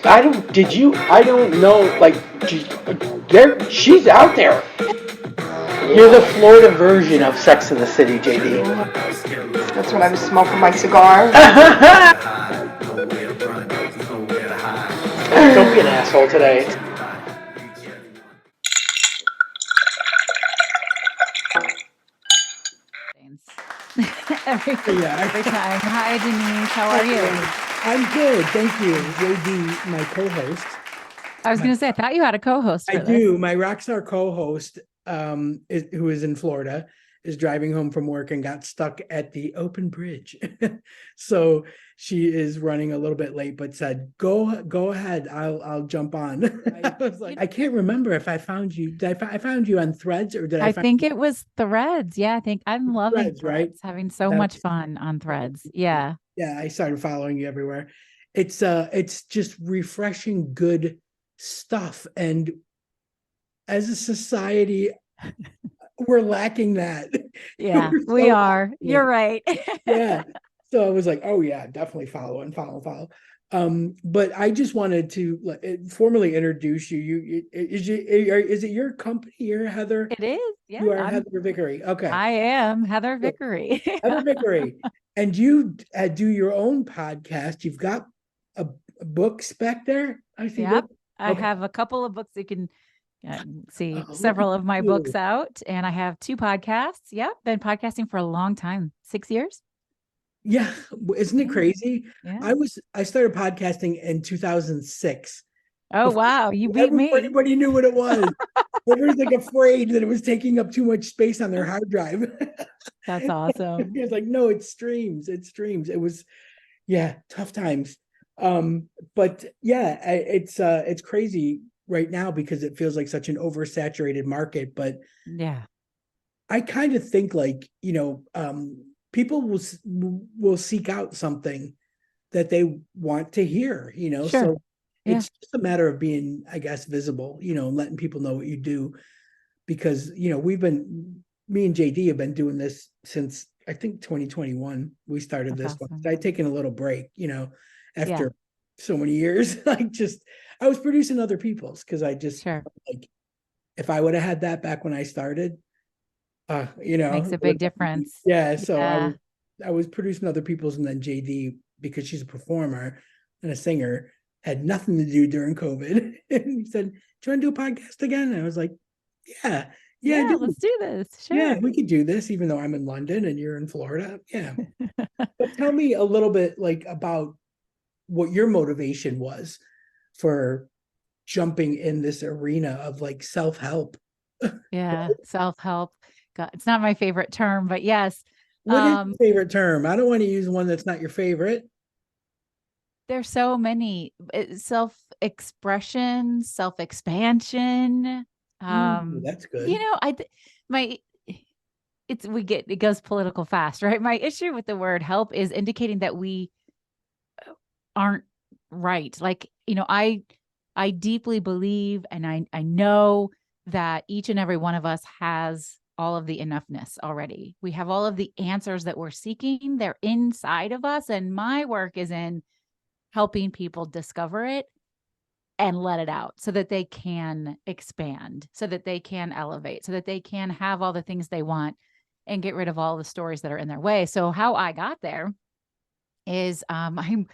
I don't know, like, she's out there. You're the Florida version of Sex in the City, JD. That's when I was smoking my cigar. Don't be an asshole today. every time. Hi, Denise. How are you? I'm good. Thank you. JD, my co-host. I was going to say, I thought you had a co-host for I do. My rockstar co-host, who is in Florida, is driving home from work and got stuck at the open bridge. So she is running a little bit late, but said, go ahead. I'll jump on. I was like, I can't remember if I found you. I found you on Threads, or did I think it was Threads. Yeah, I think I'm loving Threads, right? Having so much fun on Threads. Yeah. Yeah, I started following you everywhere. It's just refreshing, good stuff. And as a society, we're lacking that. Yeah, we are. You're right. Yeah. So I was like, oh yeah, definitely follow. But I just wanted to formally introduce you. Is it your company? You're Heather? It is. Yeah. You are Heather Vickery. Okay. I am Heather Vickery. Heather Vickery. And you do your own podcast. You've got a books back there. I see. Yep. I have a couple of books. You can see several of my books out, and I have 2 podcasts. Yep. Been podcasting for a long time, 6 years. Yeah. Isn't it crazy? Yeah. I started podcasting in 2006. Oh, wow. You beat me. Everybody knew what it was. Everyone's like afraid that it was taking up too much space on their hard drive. That's awesome. It's like, no, it streams. It was, tough times. But yeah, it's crazy right now because it feels like such an oversaturated market. But yeah, I kind of think like, people will seek out something that they want to hear, Sure. So it's just a matter of being, I guess, visible, and letting people know what you do, because, me and JD have been doing this since I think 2021. We started this one. I'd taken a little break, after so many years. I was producing other people's, because I just like, if I would have had that back when I started, makes a big difference. Yeah. So I was producing other people's, and then JD, because she's a performer and a singer, had nothing to do during COVID. And he said, do you want to do a podcast again? And I was like, yeah, let's do this. Sure. Yeah, we could do this, even though I'm in London and you're in Florida. Yeah. But tell me a little bit about what your motivation was for jumping in this arena of self-help. Yeah. Self-help. God, it's not my favorite term, but yes. What is your favorite term? I don't want to use one that's not your favorite. There's so many. Self-expression, self-expansion. That's good. It goes political fast, right? My issue with the word help is indicating that we aren't right. I deeply believe, and I know that each and every one of us has all of the enoughness already. We have all of the answers that we're seeking. They're inside of us. And my work is in helping people discover it and let it out so that they can expand, so that they can elevate, so that they can have all the things they want and get rid of all the stories that are in their way. So how I got there is I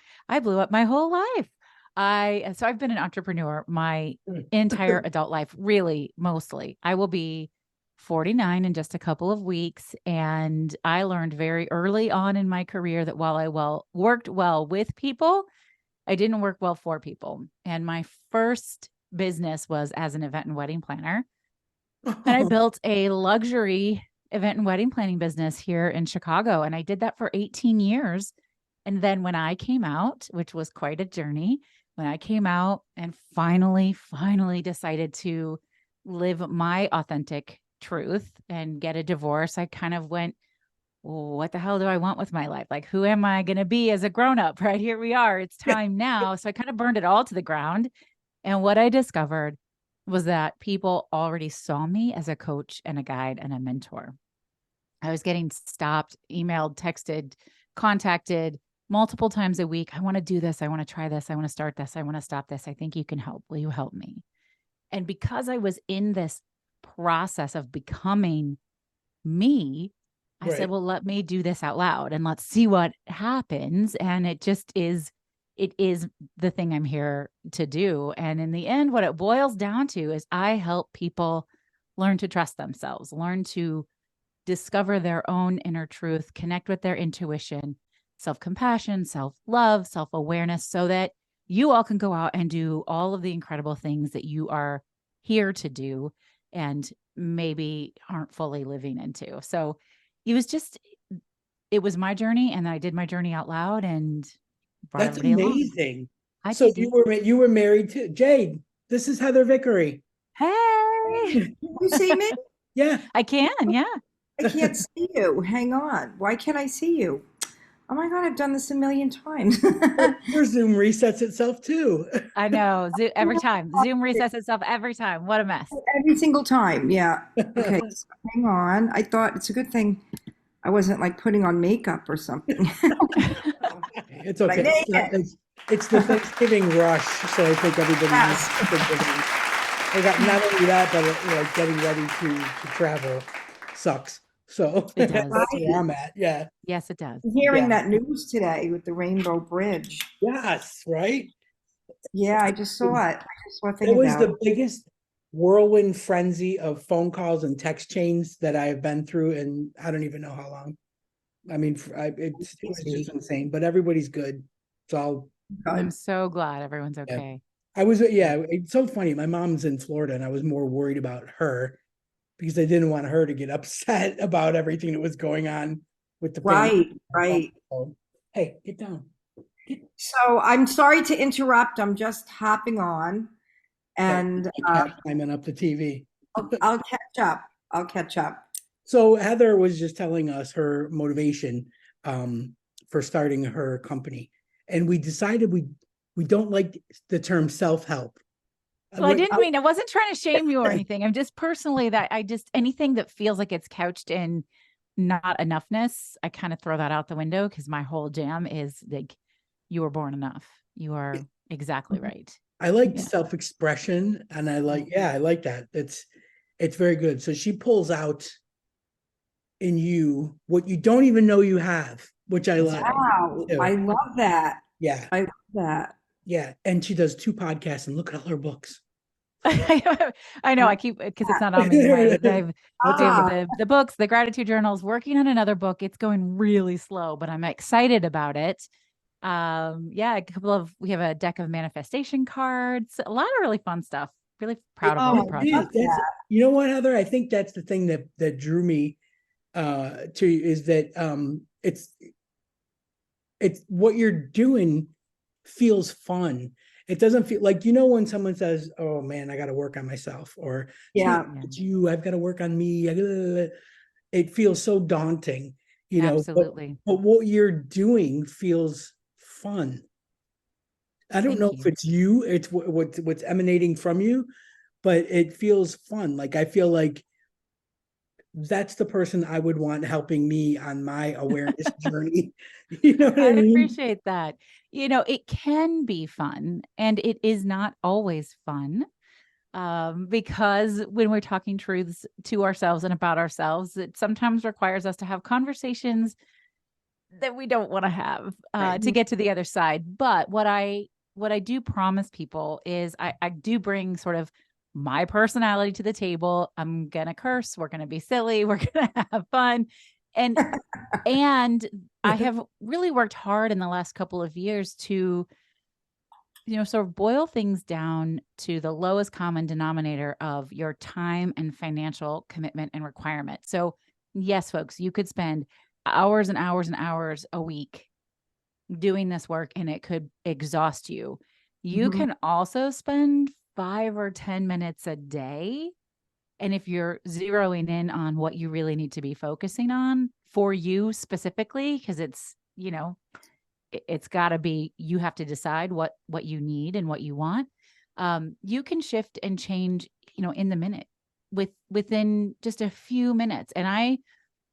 blew up my whole life. So I've been an entrepreneur my entire adult life, really, mostly. I will be 49 in just a couple of weeks. And I learned very early on in my career that while I worked well with people, I didn't work well for people. And my first business was as an event and wedding planner. And I built a luxury event and wedding planning business here in Chicago. And I did that for 18 years. And then when I came out, which was quite a journey, when I came out and finally decided to live my authentic truth and get a divorce, I kind of went, what the hell do I want with my life? Like, who am I going to be as a grown-up? Right here we are. It's time now. So I kind of burned it all to the ground. And what I discovered was that people already saw me as a coach and a guide and a mentor. I was getting stopped, emailed, texted, contacted multiple times a week. I want to do this. I want to try this. I want to start this. I want to stop this. I think you can help. Will you help me? And because I was in this process of becoming me, I said, Right. well, let me do this out loud and let's see what happens. And it is the thing I'm here to do. And in the end, what it boils down to is I help people learn to trust themselves, learn to discover their own inner truth, connect with their intuition, self-compassion, self-love, self-awareness, so that you all can go out and do all of the incredible things that you are here to do and maybe aren't fully living into. So it was my journey, and I did my journey out loud and brought That's everybody along. amazing. Hi, So JD. you were married to Jade. This is Heather Vickery. Hey, You see me? Yeah. I can. Yeah. I can't see you. Hang on. Why can't I see you? Oh my God, I've done this a million times. Your Zoom resets itself too. I know. Every time. Zoom resets itself every time. What a mess. Every single time. Yeah. Okay. So hang on. I thought it's a good thing I wasn't like putting on makeup or something. It's But I okay. made it. It's the Thanksgiving rush, so I think everybody Yes. needs Thanksgiving. I got not only that, but getting ready to travel sucks. So It does. that's where I'm at. Yeah. Yes, it does. Hearing Yeah. that news today with the Rainbow Bridge. Yes, right. Yeah, I just saw it. I just saw a thing It was about the biggest whirlwind frenzy of phone calls and text chains that I have been through, and I don't even know how long. I mean, it was just insane. But everybody's good. It's all. I'm it. so glad everyone's Yeah. okay. It's so funny. My mom's in Florida, and I was more worried about her because I didn't want her to get upset about everything that was going on with the family. Right. So, hey, get down. So I'm sorry to interrupt. I'm just hopping on, and My cat climbing up the TV. I'll catch up. I'll catch up. So Heather was just telling us her motivation for starting her company, and we decided we don't like the term self-help. Well, I wasn't trying to shame you or anything. I'm just personally anything that feels like it's couched in not enoughness, I kind of throw that out the window because my whole jam is like, you were born enough. You are exactly right. I like self-expression, and I like that. It's very good. So she pulls out in you what you don't even know you have, which I like. Wow, I love that. Yeah. I love that. Yeah. And she does 2 podcasts, and look at all her books. I know. I keep because it's not on me. Right? The books, the gratitude journals, working on another book. It's going really slow, but I'm excited about it. We have a deck of manifestation cards, a lot of really fun stuff. Really proud of all the projects. You know what, Heather? I think that's the thing that drew me to is that it's what you're doing feels fun. It doesn't feel like, when someone says, oh man, I got to work on myself, or it's you, I've got to work on me. It feels so daunting, Absolutely. but what you're doing feels fun. I don't know if it's you, it's what's emanating from you, but it feels fun. Like, I feel like that's the person I would want helping me on my awareness journey. You know what I mean? Appreciate that. It can be fun, and it is not always fun. Because when we're talking truths to ourselves and about ourselves, it sometimes requires us to have conversations that we don't want to have to get to the other side. But what I do promise people is I do bring sort of my personality to the table. I'm going to curse. We're going to be silly. We're going to have fun. And I have really worked hard in the last couple of years to, sort of boil things down to the lowest common denominator of your time and financial commitment and requirement. So yes, folks, you could spend hours and hours and hours a week doing this work and it could exhaust you. You can also spend 5 or 10 minutes a day. And if you're zeroing in on what you really need to be focusing on for you specifically, because it's, it's got to be, you have to decide what you need and what you want. You can shift and change, in the minute within just a few minutes. And I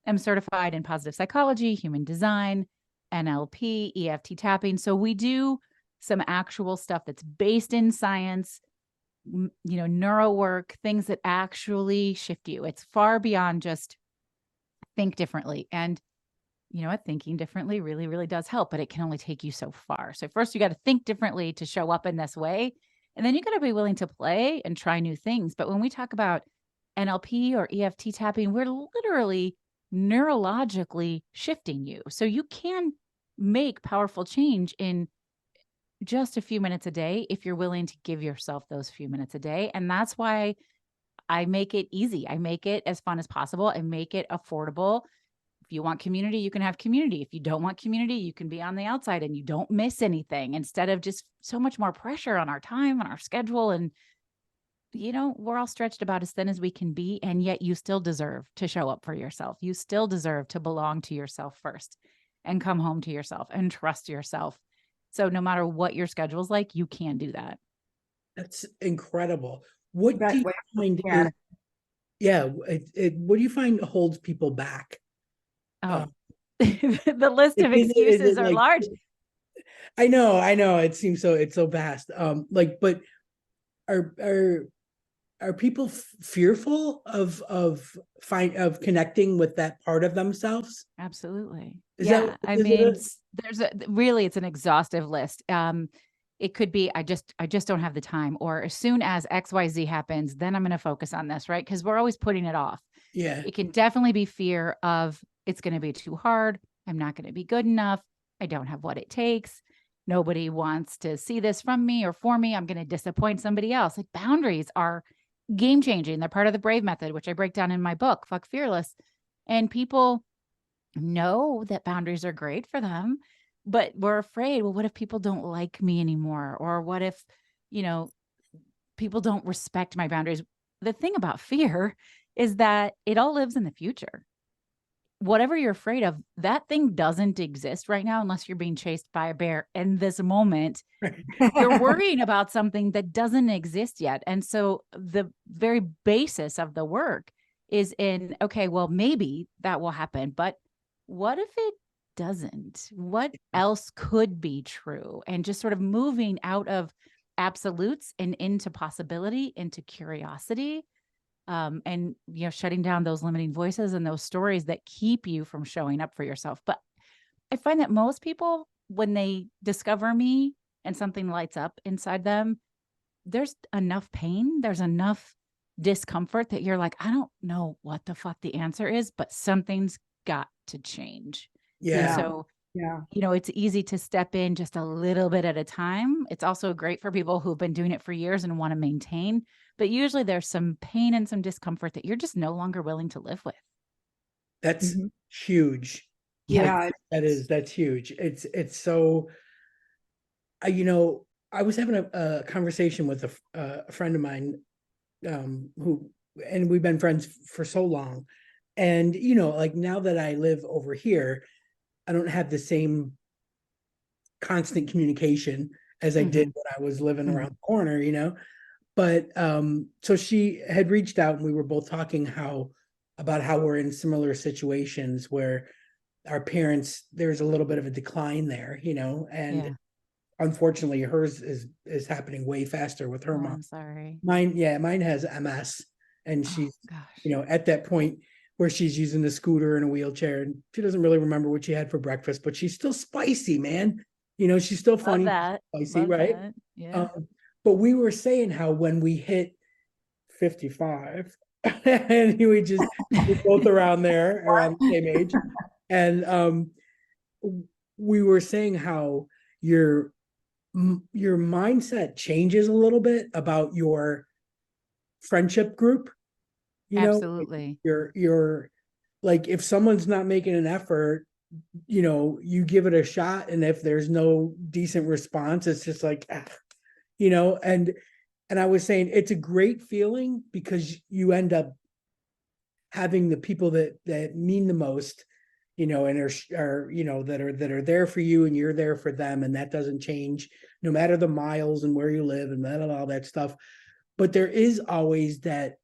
am certified in positive psychology, human design. NLP, EFT tapping. So we do some actual stuff that's based in science, neuro work, things that actually shift you. It's far beyond just think differently. And you know what? Thinking differently really, really does help, but it can only take you so far. So first you got to think differently to show up in this way. And then you got to be willing to play and try new things. But when we talk about NLP or EFT tapping, we're literally neurologically shifting you. So you can make powerful change in just a few minutes a day if you're willing to give yourself those few minutes a day. And that's why I make it easy. I make it as fun as possible. I make it affordable. If you want community, you can have community. If you don't want community, you can be on the outside and you don't miss anything, instead of just so much more pressure on our time, on our schedule. And, we're all stretched about as thin as we can be. And yet you still deserve to show up for yourself. You still deserve to belong to yourself first and come home to yourself and trust yourself. So no matter what your schedule's like, you can do that. That's incredible. What That do you way, find yeah. what do you find holds people back? Oh, the list of Is excuses it are like, large. I know. It seems it's so vast. But are people fearful of connecting with that part of themselves? Absolutely. Is Yeah. that I is mean, it it's an exhaustive list. It could be, I just don't have the time, or as soon as XYZ happens, then I'm going to focus on this, right? Because we're always putting it off. yeah. It can definitely be fear of it's going to be too hard. I'm not going to be good enough. I don't have what it takes. Nobody wants to see this from me or for me. I'm going to disappoint somebody else. Like, boundaries are game changing. They're part of the BRAVE method, which I break down in my book, Fuck Fearless. And people know that boundaries are great for them, but we're afraid, well, what if people don't like me anymore? Or what if, people don't respect my boundaries? The thing about fear is that it all lives in the future. Whatever you're afraid of, that thing doesn't exist right now unless you're being chased by a bear in this moment. You're worrying about something that doesn't exist yet. And so the very basis of the work is in, okay, well, maybe that will happen, but what if it doesn't? What else could be true? And just sort of moving out of absolutes and into possibility, into curiosity. And shutting down those limiting voices and those stories that keep you from showing up for yourself. But I find that most people, when they discover me and something lights up inside them, there's enough pain, there's enough discomfort that you're like, I don't know what the fuck the answer is, but something's got to change. And Yeah. so, Yeah. it's easy to step in just a little bit at a time. It's also great for people who've been doing it for years and want to maintain. But usually there's some pain and some discomfort that you're just no longer willing to live with. That's Mhm. huge. Yeah. That's huge. It's so, I was having a conversation with a friend of mine, and we've been friends for so long. And, like, now that I live over here, I don't have the same constant communication as I did when I was living around the corner. But so she had reached out and we were both talking about how we're in similar situations where our parents, there's a little bit of a decline there, and Yeah. unfortunately hers is happening way faster with her Oh, mom. I'm sorry. Mine has MS, and Oh, she's, gosh. at that point where she's using the scooter and a wheelchair, and she doesn't really remember what she had for breakfast, but she's still spicy, man. She's still Love funny, that. spicy, Love right? that. Yeah. But we were saying how when we hit 55 and we're both around the same age, and we were saying how your mindset changes a little bit about your friendship group. Absolutely. You're like, if someone's not making an effort, you give it a shot, and if there's no decent response, it's just like, and I was saying it's a great feeling because you end up having the people that mean the most, and are that are there for you, and you're there for them, and that doesn't change no matter the miles and where you live and all that stuff. But there is always that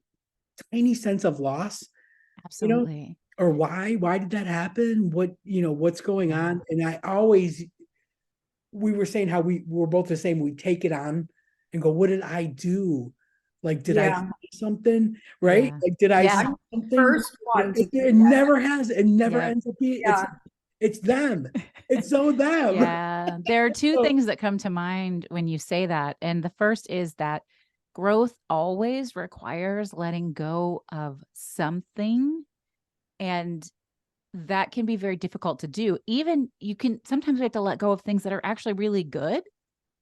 tiny sense of loss, Absolutely. or why did that happen? What's going on? And we were saying how we were both the same. We take it on and go, what did I do? Like, did I Yeah. say something? Right? Yeah. Like, did I Yeah. say I'm the something? first one to It, do it that. never has. It never Yeah. ends up being. Yeah. It's them. It's so them. Yeah. There are two So- things that come to mind when you say that. And the first is that growth always requires letting go of something. And that can be very difficult to do. Even sometimes we have to let go of things that are actually really good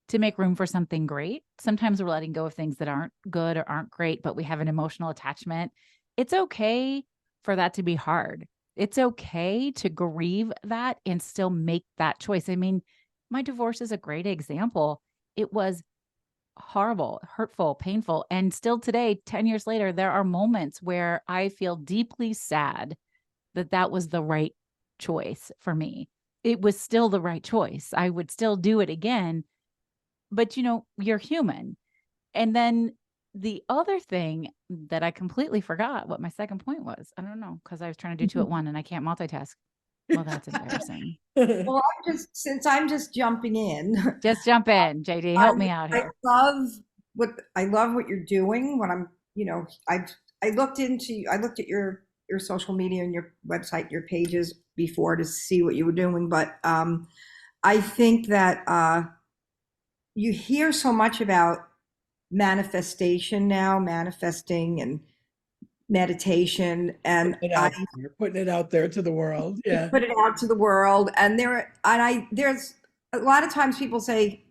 to make room for something great. Sometimes we're letting go of things that aren't good or aren't great, but we have an emotional attachment. It's okay for that to be hard. It's okay to grieve that and still make that choice. I mean, my divorce is a great example. It was horrible, hurtful, painful. And still today, 10 years later, there are moments where I feel deeply sad that that was the right choice for me. It was still the right choice. I would still do it again, but you're human. And then the other thing that I completely forgot what my second point was. I don't know, because I was trying to do two at one and I can't multitask. Well, that's embarrassing. Well, since I'm just jumping in, Just jump in, JD. Help me out here. I love what you're doing. When I'm, I looked at your social media and your website, your pages before to see what you were doing, but I think that you hear so much about manifestation now, manifesting and meditation, and putting it out there to the world. Yeah. put it out to the world. And there's a lot of times people say,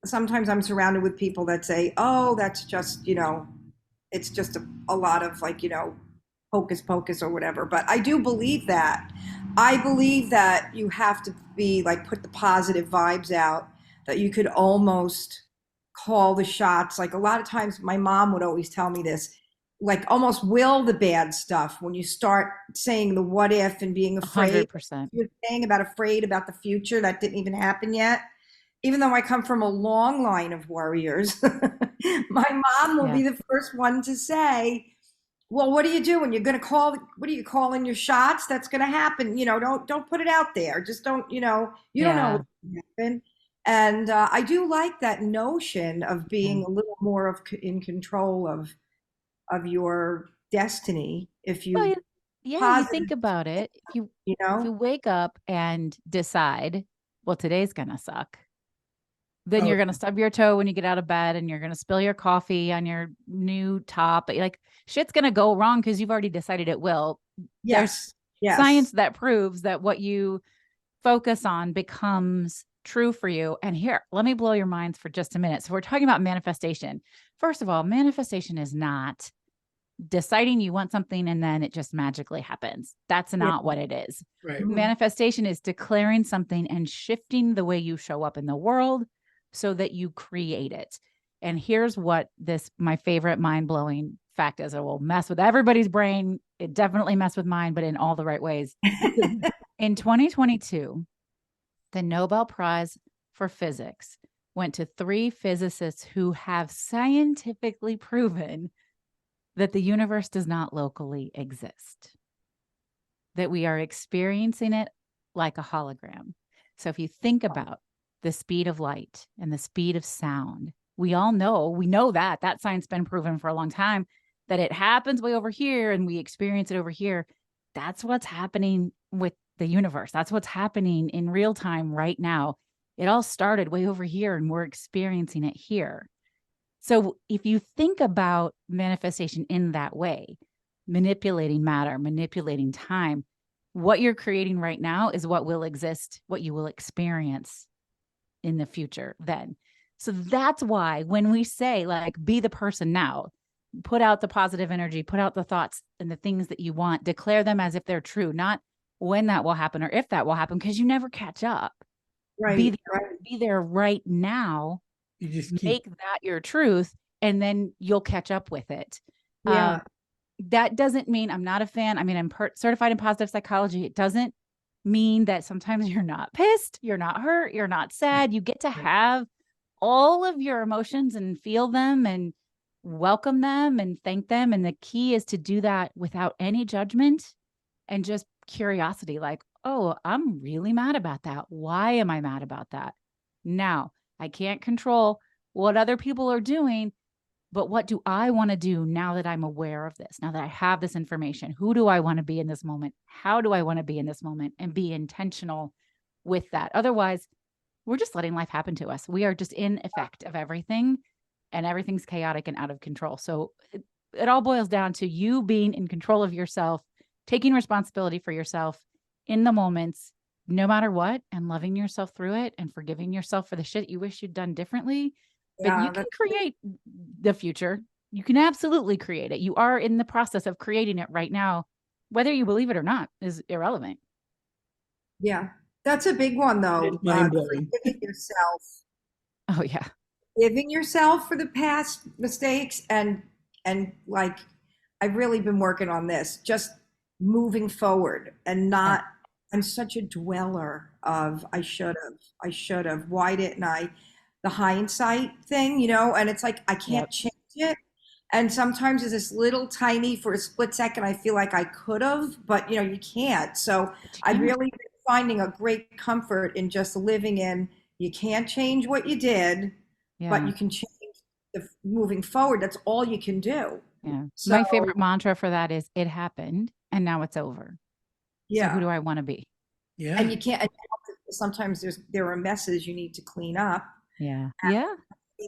sometimes I'm surrounded with people that say, oh, that's just, it's just a lot of like, hocus pocus or whatever. But I do believe that. I believe that you have to be like, put the positive vibes out, that you could almost call the shots. Like a lot of times my mom would always tell me this, like almost will the bad stuff when you start saying the what if and being afraid. 100%. You're saying afraid about the future that didn't even happen yet. Even though I come from a long line of warriors, my mom will be the first one to say, well, what do you do when you're going to call? What are you calling your shots? That's going to happen. Don't put it out there. Just don't, you don't know what's going to happen. And I do like that notion of being a little more in control of your destiny. If you, you think about it. If you wake up and decide, well, today's going to suck. Then you're going to stub your toe when you get out of bed and you're going to spill your coffee on your new top. Like shit's going to go wrong because you've already decided it will. Yes. There's science that proves that what you focus on becomes true for you. And here, let me blow your minds for just a minute. So we're talking about manifestation. First of all, manifestation is not deciding you want something and then it just magically happens. That's not what it is. Right. Manifestation is declaring something and shifting the way you show up in the world so that you create it. And here's what my favorite mind-blowing fact is. It will mess with everybody's brain. It definitely messed with mine, but in all the right ways. In 2022, the Nobel Prize for Physics went to 3 physicists who have scientifically proven that the universe does not locally exist, that we are experiencing it like a hologram. So if you think about the speed of light and the speed of sound, we know that science been proven for a long time, that it happens way over here and we experience it over here. That's what's happening with the universe. That's what's happening in real time right now. It all started way over here and we're experiencing it here. So if you think about manifestation in that way, manipulating matter, manipulating time, what you're creating right now is what will exist, what you will experience in the future then. So that's why when we say like, be the person now, put out the positive energy, put out the thoughts and the things that you want, declare them as if they're true, not when that will happen or if that will happen, because you never catch up. Right. Be there right now. You just make that your truth and then you'll catch up with it. Yeah. That doesn't mean I'm not a fan. I mean, I'm certified in positive psychology. It doesn't mean that sometimes you're not pissed, you're not hurt, you're not sad. You get to have all of your emotions and feel them and welcome them and thank them. And the key is to do that without any judgment and just curiosity, like, oh, I'm really mad about that. Why am I mad about that? Now, I can't control what other people are doing, but what do I want to do now that I'm aware of this? Now that I have this information, who do I want to be in this moment? How do I want to be in this moment? And be intentional with that. Otherwise, we're just letting life happen to us. We are just in effect of everything, and everything's chaotic and out of control. So it all boils down to you being in control of yourself, taking responsibility for yourself in the moments, no matter what, and loving yourself through it and forgiving yourself for the shit you wish you'd done differently. But Yeah, you can create the future. You can absolutely create it. You are in the process of creating it right now. Whether you believe it or not is irrelevant. yeah. That's a big one though. It's mind-blowing. Forgiving yourself. Oh yeah. Forgiving yourself for the past mistakes and like I've really been working on this, just moving forward and not I'm such a dweller of I should have, why didn't I? The hindsight thing, and it's like I can't change it. And sometimes it's this little tiny for a split second, I feel like I could have, but you can't. So I've really been finding a great comfort in just living in you can't change what you did, but you can change the moving forward. That's all you can do. Yeah. So, my favorite mantra for that is it happened and now it's over. yeah. So who do I want to be? Yeah. And you can't, and sometimes there are messes you need to clean up. Yeah. And Yeah.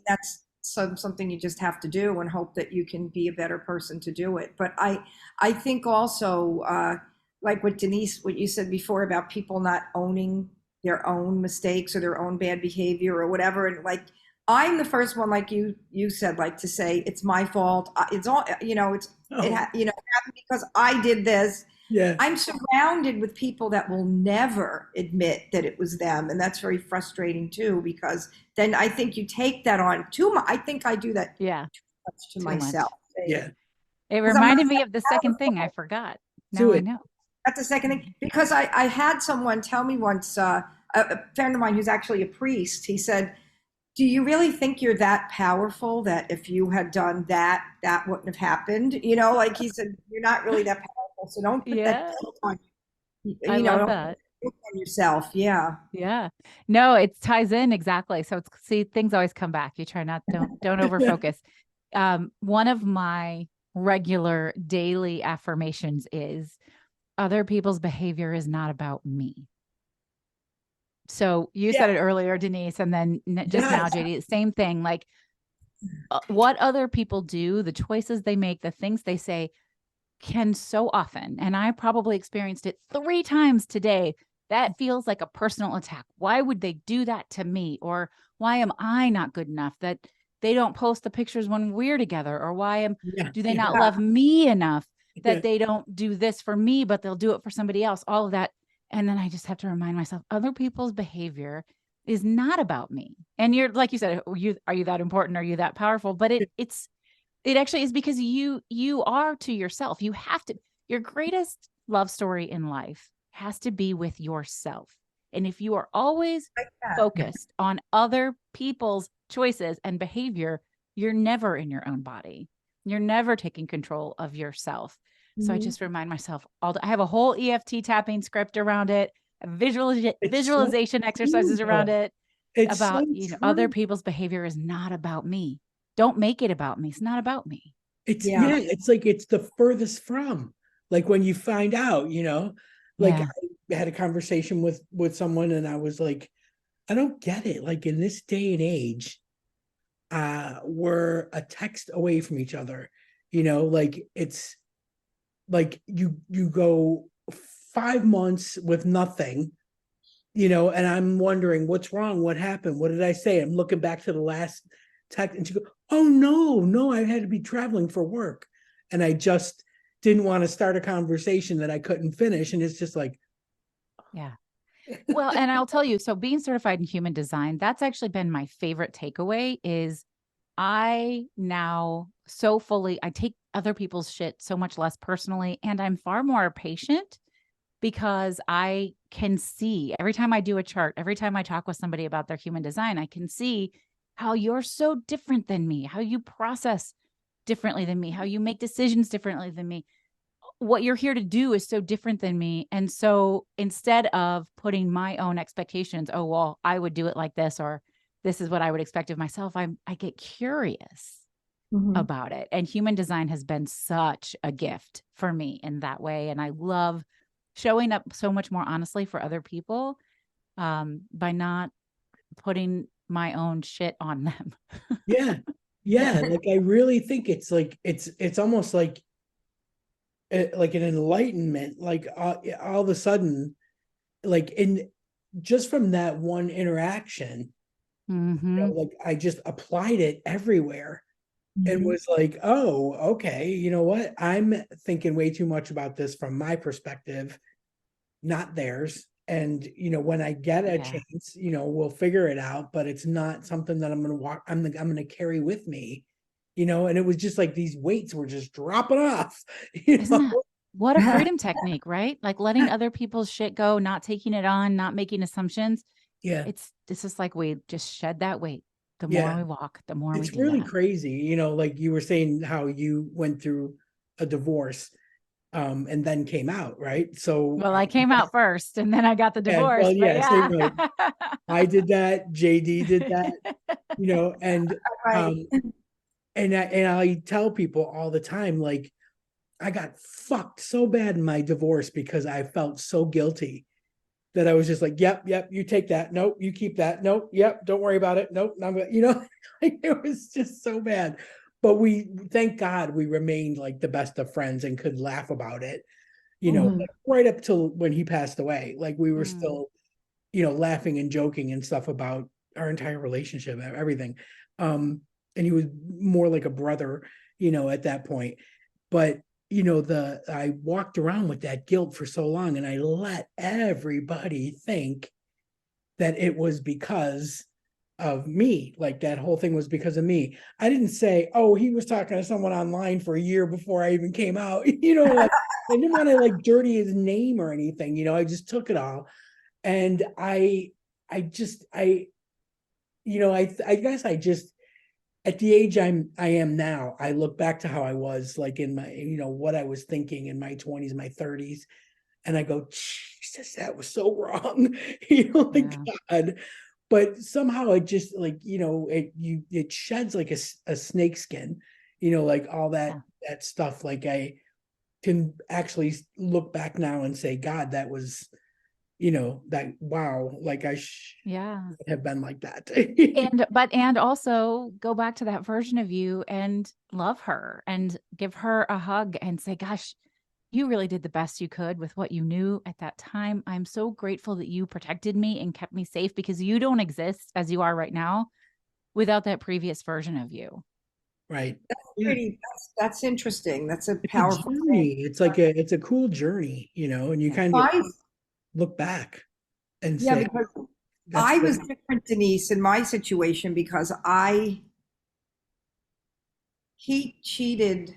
that's something you just have to do and hope that you can be a better person to do it. But I think also, like what Denise, what you said before about people not owning their own mistakes or their own bad behavior or whatever. And like, I'm the first one, like you said, like to say it's my fault. It's all, it happened because I did this. Yeah. I'm surrounded with people that will never admit that it was them. And that's very frustrating too, because then I think you take that on too much. I think I do that Yeah. too much to Too myself. much. Yeah. It reminded me of the second thing I forgot. Now I know. That's the second thing. Because I had someone tell me once, a friend of mine who's actually a priest, he said, do you really think you're that powerful that if you had done that, that wouldn't have happened? Like he said, you're not really that powerful. So don't put that guilt on I love don't that. put guilt on yourself. Yeah. Yeah. No, it ties in exactly. So see, things always come back. You try don't over focus. One of my regular daily affirmations is other people's behavior is not about me. So you said it earlier, Denise, and then just now, JD, same thing. Like what other people do, the choices they make, the things they say can so often, and I probably experienced it 3 times today, that feels like a personal attack. Why would they do that to me? Or why am I not good enough that they don't post the pictures when we're together? Or why do they not love me enough that they don't do this for me, but they'll do it for somebody else? All of that. And then I just have to remind myself, other people's behavior is not about me. And you're, like you said, are you that important? Are you that powerful? But it actually is, because you are to yourself. You have to, your greatest love story in life has to be with yourself. And if you are always focused on other people's choices and behavior, you're never in your own body. You're never taking control of yourself. So I just remind myself I have a whole EFT tapping script around it, visualization exercises around it, about other people's behavior is not about me. Don't make it about me. It's not about me. It's like it's the furthest from. Like when you find out, like I had a conversation with someone and I was like, I don't get it. Like in this day and age, we're a text away from each other. Like it's like you go 5 months with nothing, and I'm wondering what's wrong, what happened, what did I say? I'm looking back to the last text and she goes, oh no, I had to be traveling for work and I just didn't want to start a conversation that I couldn't finish. And it's just like, yeah. Well, and I'll tell you, so being certified in human design, that's actually been my favorite takeaway. Is I now I take other people's shit so much less personally, and I'm far more patient because I can see every time I do a chart, every time I talk with somebody about their human design, I can see how you're so different than me, how you process differently than me, how you make decisions differently than me. what you're here to do is so different than me. And so instead of putting my own expectations, oh, well, I would do it like this, or this is what I would expect of myself, I get curious about it. And human design has been such a gift for me in that way. And I love showing up so much more honestly for other people, by not putting my own shit on them. Yeah. Yeah. Like, I really think it's like, it's almost like an enlightenment, like all of a sudden, like in just from that one interaction, like I just applied it everywhere and was like, oh, okay, you know what? I'm thinking way too much about this from my perspective, not theirs. And when I get a chance, we'll figure it out, but it's not something that I'm gonna walk, I'm gonna carry with me. And it was just like these weights were just dropping off. Isn't that what a freedom technique, right? Like letting other people's shit go, not taking it on, not making assumptions. Yeah. It's just like we just shed that weight. The more Yeah. we walk, the more we It's do really that. crazy, like you were saying how you went through a divorce, and then came out, right? So Well, I came out first and then I got the yeah, divorce. well, But yeah, same way. I did that, JD did that, and Right. I tell people all the time, like, I got fucked so bad in my divorce because I felt so guilty that I was just like, yep, you take that. Nope, you keep that. Nope, yep, don't worry about it. Nope, I'm like, it was just so bad. But thank God we remained like the best of friends and could laugh about it, like, right up till when he passed away. Like, we were still, laughing and joking and stuff about our entire relationship, everything. And he was more like a brother, at that point. But I walked around with that guilt for so long, and I let everybody think that it was because of me. Like, that whole thing was because of me. I didn't say, oh, he was talking to someone online for a year before I even came out. Like, I didn't want to like dirty his name or anything. I just took it all. And I just, I guess I just, at the age I am now, I look back to how I was like in my, what I was thinking in my 20s, my 30s, and I go, Jesus, that was so wrong. Like, God. But somehow it just like, it sheds like a snake skin, like all that stuff. Like, I can actually look back now and say, God, that was, that, wow, like I have been like that. and also go back to that version of you and love her and give her a hug and say, gosh, you really did the best you could with what you knew at that time. I'm so grateful that you protected me and kept me safe, because you don't exist as you are right now without that previous version of you. Right. That's interesting. That's a It's powerful a journey. thing. It's like it's a cool journey, and you kind of look back and say, because that's I was different, Denise, in my situation, because he cheated.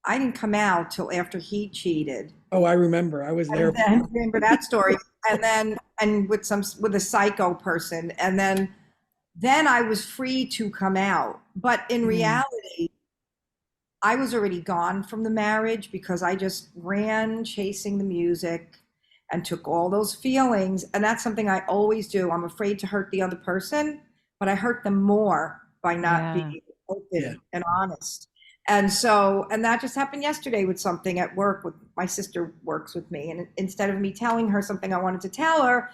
I didn't come out till after he cheated. Oh, I remember. I was there. I remember that story. And with a psycho person. And then I was free to come out. But in reality, I was already gone from the marriage because I just ran chasing the music and took all those feelings. And that's something I always do. I'm afraid to hurt the other person, but I hurt them more by not being open and honest. And that just happened yesterday with something at work. With my sister works with me, and instead of me telling her something I wanted to tell her,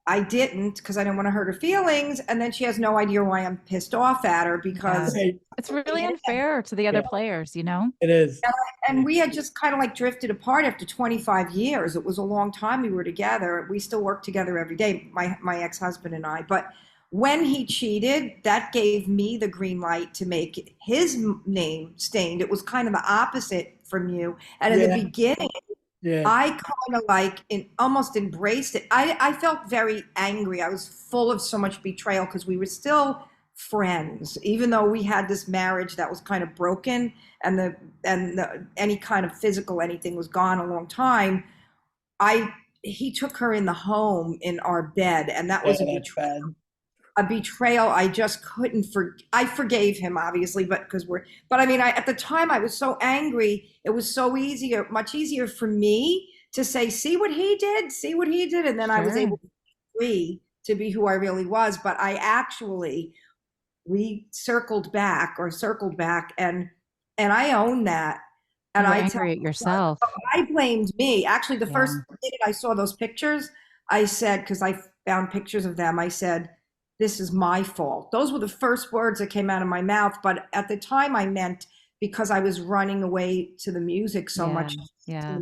I didn't, because I didn't want to hurt her feelings. And then she has no idea why I'm pissed off at her, because it's really unfair to the other players, It is. And we had just kind of like drifted apart after 25 years. It was a long time we were together. We still work together every day, my ex-husband and I. But when he cheated, that gave me the green light to make his name stained. It was kind of the opposite from you. And in the beginning, I kind of like almost embraced it. I felt very angry. I was full of so much betrayal because we were still friends, even though we had this marriage that was kind of broken, and any kind of physical anything was gone a long time. He took her in the home in our bed, and that was a betrayal. a betrayal I just couldn't I forgave him, obviously, but I mean, at the time I was so angry. It was so much easier for me to say, see what he did, see what he did. And then I was Sure. able to be free to be who I really was. But I actually circled back, and I own that. And You were I tell angry at yourself. I blamed me. Actually, the first Yeah. minute I saw those pictures, I said, because I found pictures of them, I said, this is my fault. Those were the first words that came out of my mouth. But at the time, I meant because I was running away to the music so Yeah. much, Yeah.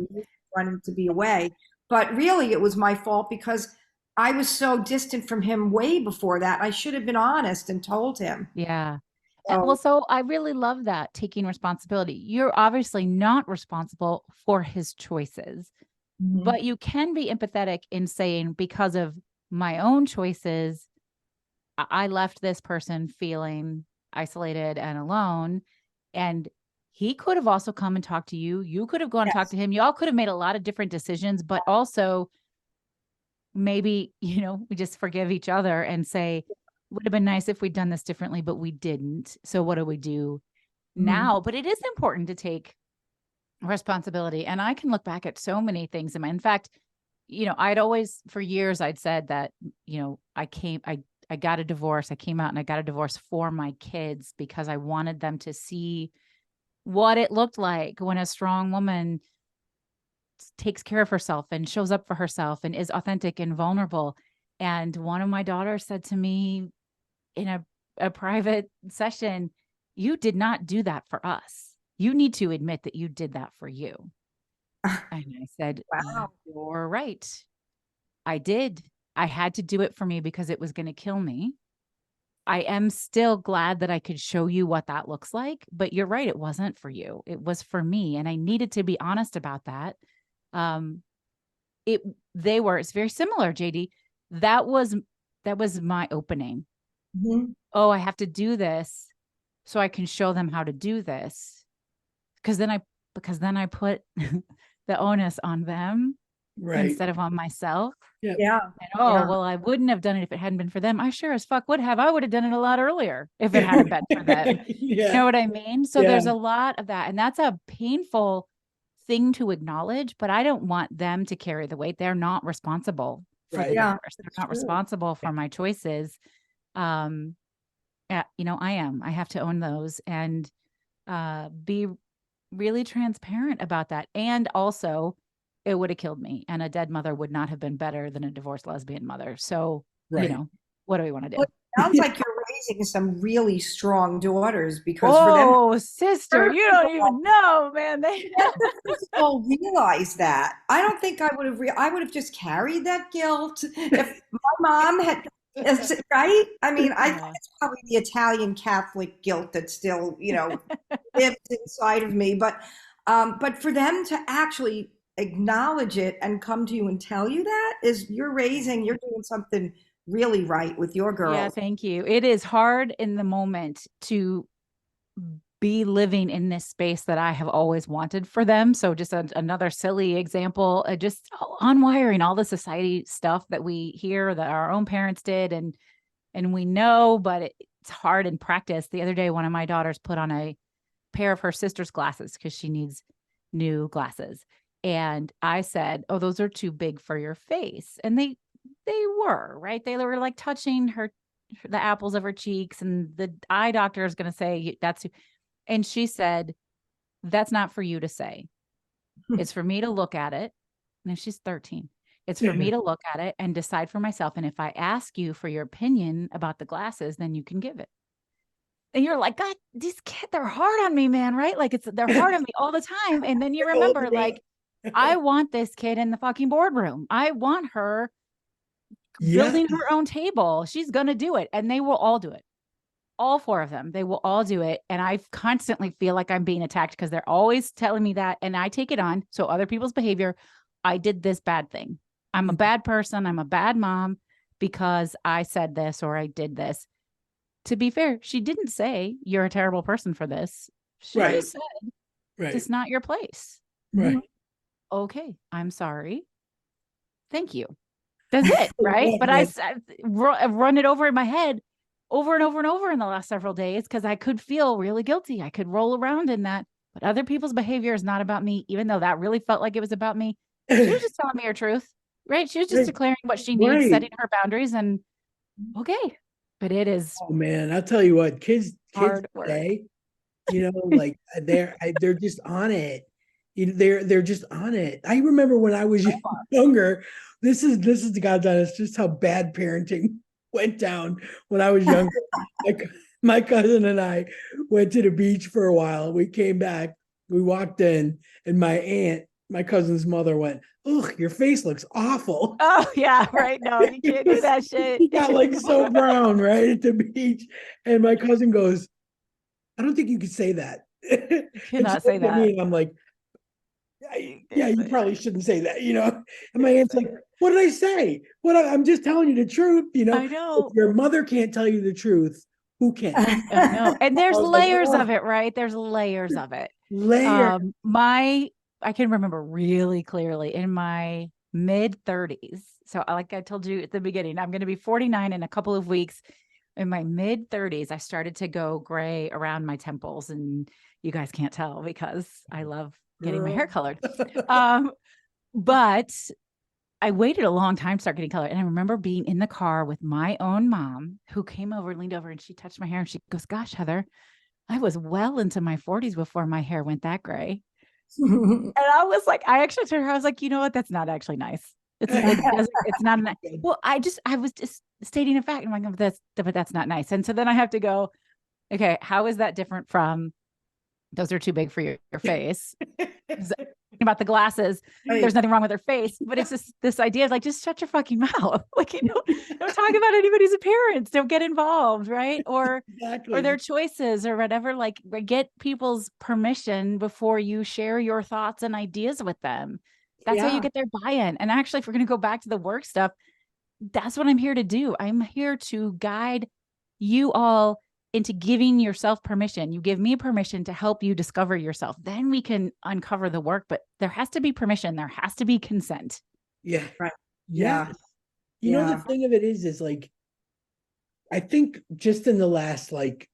running to be away. But really, it was my fault because I was so distant from him way before that. I should have been honest and told him. Yeah. Well, So, so I really love that, taking responsibility. You're obviously not responsible for his choices, but you can be empathetic in saying, because of my own choices, I left this person feeling isolated and alone. And he could have also come and talked to you. You could have gone and talked to him. You all could have made a lot of different decisions, but also maybe, we just forgive each other and say, would have been nice if we'd done this differently, but we didn't. So what do we do now? But it is important to take responsibility. And I can look back at so many things. In fact, I'd always, for years, I'd said that, I got a divorce. I came out and I got a divorce for my kids because I wanted them to see what it looked like when a strong woman takes care of herself and shows up for herself and is authentic and vulnerable. And one of my daughters said to me in a private session, you did not do that for us. You need to admit that you did that for you. And I said, wow. you're right. I did. I had to do it for me because it was going to kill me. I am still glad that I could show you what that looks like, but you're right. It wasn't for you. It was for me. And I needed to be honest about that. It's very similar, JD. That was my opening. Oh, I have to do this so I can show them how to do this. Because then I put the onus on them instead of on myself. Yeah. Well, I wouldn't have done it if it hadn't been for them. I sure as fuck would have. I would have done it a lot earlier if it hadn't been for them. You know what I mean? So there's a lot of that. And that's a painful thing to acknowledge, but I don't want them to carry the weight. They're not responsible for the divorce. They're not responsible for my choices. I am. I have to own those and be really transparent about that. And also, it would have killed me, and a dead mother would not have been better than a divorced lesbian mother. So, what do we want to do? Well, it sounds like you're raising some really strong daughters because for them, sister, you don't even know, man. They all realize that. I don't think I would have. I would have just carried that guilt if my mom had. Right? I mean, I think it's probably the Italian Catholic guilt that still, lives inside of me. But for them to actually acknowledge it and come to you and tell you that you're doing something really right with your girls. Yeah, thank you. It is hard in the moment to be living in this space that I have always wanted for them. So just another silly example, just unwiring all the society stuff that we hear that our own parents did and we know, but it's hard in practice. The other day, one of my daughters put on a pair of her sister's glasses because she needs new glasses. And I said, oh, those are too big for your face. And they were, right? They were like touching the apples of her cheeks. And the eye doctor is going to say, and she said, that's not for you to say. It's for me to look at it. And she's 13. It's for me to look at it and decide for myself. And if I ask you for your opinion about the glasses, then you can give it. And you're like, God, these kids, they're hard on me, man, right? Like they're hard on me all the time. And then you remember, like, I want this kid in the fucking boardroom. I want her building her own table. She's going to do it. And they will all do it. All four of them, they will all do it. And I constantly feel like I'm being attacked because they're always telling me that. And I take it on. So other people's behavior, I did this bad thing. I'm a bad person. I'm a bad mom because I said this or I did this. To be fair, she didn't say you're a terrible person for this. She just said, it's not your place. Right. Okay. I'm sorry. Thank you. That's it, right? But Man. I've run it over in my head over and over and over in the last several days because I could feel really guilty. I could roll around in that. But other people's behavior is not about me, even though that really felt like it was about me. She was just telling me her truth, right? She was just declaring what she needs, setting her boundaries, and okay. But it is Oh man, I'll tell you what, kids hard work. today, like they're just on it. They're just on it. I remember when I was younger. This is the God's honest, just how bad parenting went down when I was younger. My cousin and I went to the beach for a while. We came back, we walked in, and my aunt, my cousin's mother, went, "Ugh, your face looks awful." Oh yeah, right. No, you can't do that shit. He got like so brown, right, at the beach. And my cousin goes, "I don't think you could say that." You And she cannot say looked at me that. and I'm like, yeah, you probably shouldn't say that, And my aunt's like, "What did I say? I'm just telling you the truth, I If know. your mother can't tell you the truth, who can?" I know. And there's I was like, layers "Oh, of it, right? There's layers of it. layer." I can remember really clearly in my mid 30s. So like I told you at the beginning, I'm going to be 49 in a couple of weeks. In my mid 30s, I started to go gray around my temples, and you guys can't tell because I love getting my hair colored. But I waited a long time to start getting colored. And I remember being in the car with my own mom who came over, leaned over, and she touched my hair and she goes, "Gosh, Heather, I was well into my 40s before my hair went that gray." And I was like, I actually told her, I was like, you know what? That's not actually nice. It's not nice. Well, I was just stating a fact. I'm like, but that's not nice. And so then I have to go, okay, how is that different from those are too big for your face? About the glasses, there's nothing wrong with her face, but it's just this idea of like, just shut your fucking mouth. Like, don't talk about anybody's appearance. Don't get involved, right? Or their choices or whatever. Like, get people's permission before you share your thoughts and ideas with them. That's how you get their buy-in. And actually, if we're going to go back to the work stuff, that's what I'm here to do. I'm here to guide you all into giving yourself permission. You give me permission to help you discover yourself. Then we can uncover the work, but there has to be permission. There has to be consent. Yeah. Right. Yeah. The thing of it is like, I think just in the last, like,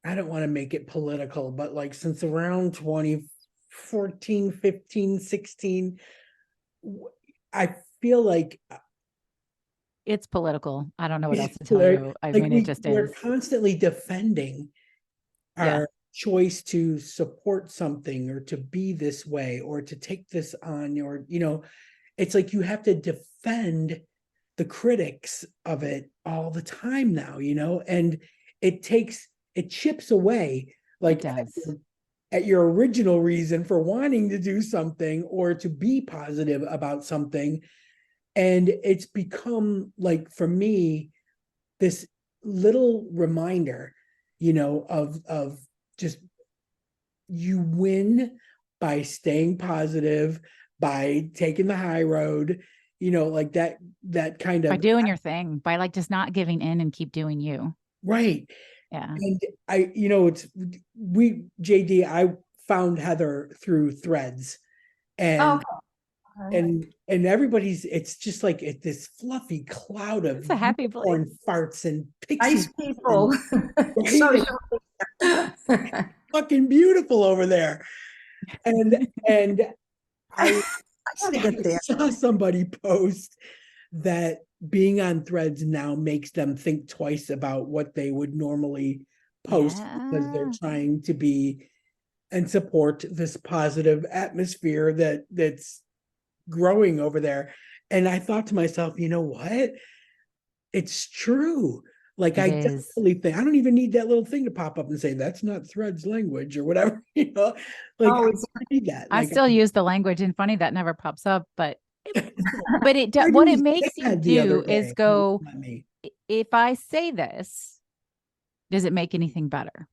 I don't want to make it political, but like since around 2014, 15, 16, I feel like it's political. I don't know what else to tell you. I mean, it just we're is. constantly defending our choice to support something or to be this way or to take this on, or, it's like you have to defend the critics of it all the time now, and it chips away like at your original reason for wanting to do something or to be positive about something. And it's become like, for me, this little reminder, of just, you win by staying positive, by taking the high road, like that kind of, by doing your thing, by like just not giving in and keep doing you. Right. Yeah. And JD, I found Heather through Threads, and and everybody's, it's just like this fluffy cloud of it's a happy place. Farts and pixie nice people. fucking beautiful over there. And I saw somebody post that being on Threads now makes them think twice about what they would normally post because they're trying to be and support this positive atmosphere that's growing over there. And I thought to myself, you know what? It's true. Like, definitely think I don't even need that little thing to pop up and say that's not Threads language or whatever, Like, I need that. I still use the language, and funny that never pops up, but what it makes you do is go, if I say this, does it make anything better?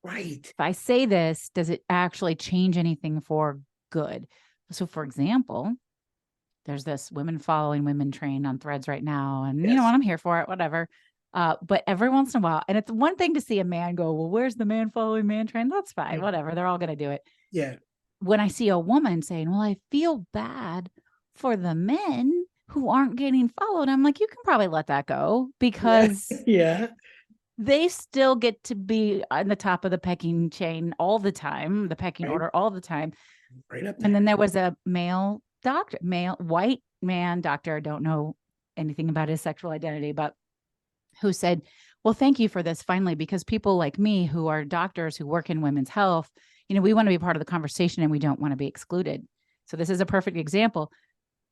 Right. If I say this, does it actually change anything for good? So, for example, there's this women following women train on Threads right now. And you know what? I'm here for it, whatever. But every once in a while, and it's one thing to see a man go, well, where's the man following man train? That's fine. Whatever. They're all going to do it. Yeah. When I see a woman saying, well, I feel bad for the men who aren't getting followed. I'm like, you can probably let that go because Yeah. they still get to be on the top of the pecking chain all the time, the pecking Right. order all the time. Right up And there. then there was a male doctor, male white man doctor. I don't know anything about his sexual identity, but who said, well, thank you for this finally, because people like me who are doctors who work in women's health, we want to be part of the conversation and we don't want to be excluded. So this is a perfect example.